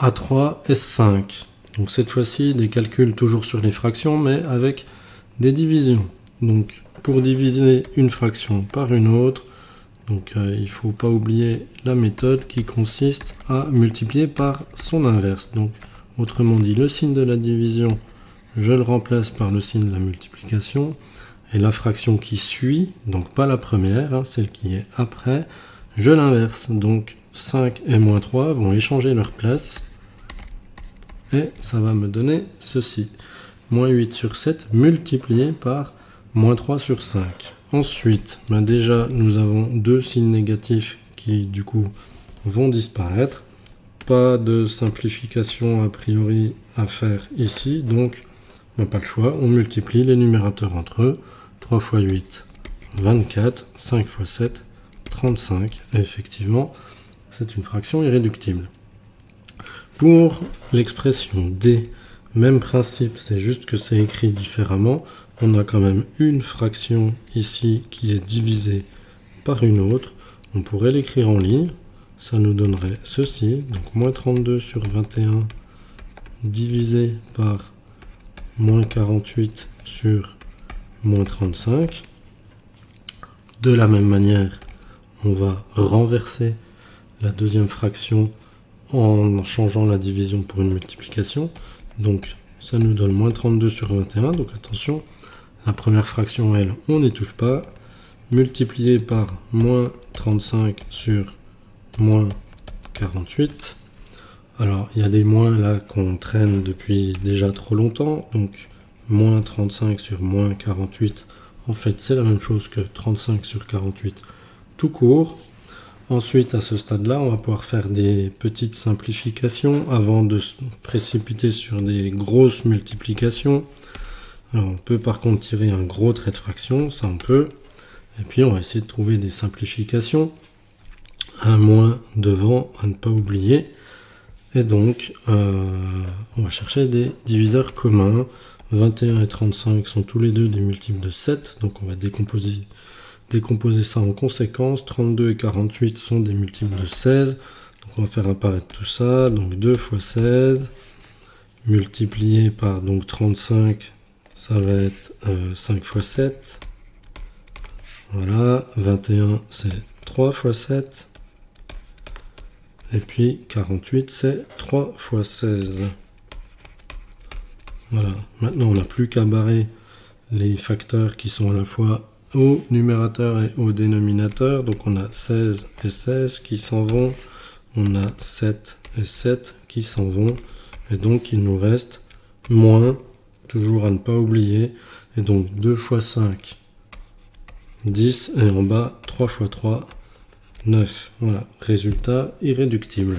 A3, S5. Donc cette fois-ci, des calculs toujours sur les fractions, mais avec des divisions. Donc pour diviser une fraction par une autre, donc il ne faut pas oublier la méthode qui consiste à multiplier par son inverse. Donc autrement dit, le signe de la division, je le remplace par le signe de la multiplication. Et la fraction qui suit, donc pas la première, celle qui est après, je l'inverse. Donc 5 et moins 3 vont échanger leur place. Et ça va me donner ceci. Moins 8 sur 7 multiplié par moins 3 sur 5. Ensuite, déjà, nous avons deux signes négatifs qui, du coup, vont disparaître. Pas de simplification a priori à faire ici, donc pas le choix. On multiplie les numérateurs entre eux. 3 fois 8, 24. 5 fois 7, 35. Et effectivement, c'est une fraction irréductible. Pour l'expression D, même principe, c'est juste que c'est écrit différemment. On a quand même une fraction ici qui est divisée par une autre. On pourrait l'écrire en ligne. Ça nous donnerait ceci. Donc moins 32 sur 21 divisé par moins 48 sur moins 35. De la même manière, on va renverser la deuxième fraction en changeant la division pour une multiplication. Donc ça nous donne moins 32 sur 21. Donc attention, la première fraction, elle, on n'y touche pas. Multiplié par moins 35 sur moins 48. Alors il y a des moins là qu'on traîne depuis déjà trop longtemps. Donc moins 35 sur moins 48. En fait, c'est la même chose que 35 sur 48 tout court. Ensuite, à ce stade-là, on va pouvoir faire des petites simplifications avant de se précipiter sur des grosses multiplications. Alors, on peut par contre tirer un gros trait de fraction, ça on peut. Et puis, on va essayer de trouver des simplifications. Un moins devant, à ne pas oublier. Et donc, on va chercher des diviseurs communs. 21 et 35 sont tous les deux des multiples de 7, donc on va décomposer ça en conséquence. 32 et 48 sont des multiples de 16. Donc on va faire apparaître tout ça. Donc 2 fois 16 multiplié par donc 35, ça va être 5 fois 7. Voilà, 21 c'est 3 fois 7. Et puis 48 c'est 3 fois 16. Voilà, maintenant on n'a plus qu'à barrer les facteurs qui sont à la fois au numérateur et au dénominateur. Donc on a 16 et 16 qui s'en vont. On a 7 et 7 qui s'en vont. Et donc il nous reste moins, toujours à ne pas oublier. Et donc 2 fois 5, 10. Et en bas, 3 fois 3, 9. Voilà, résultat irréductible.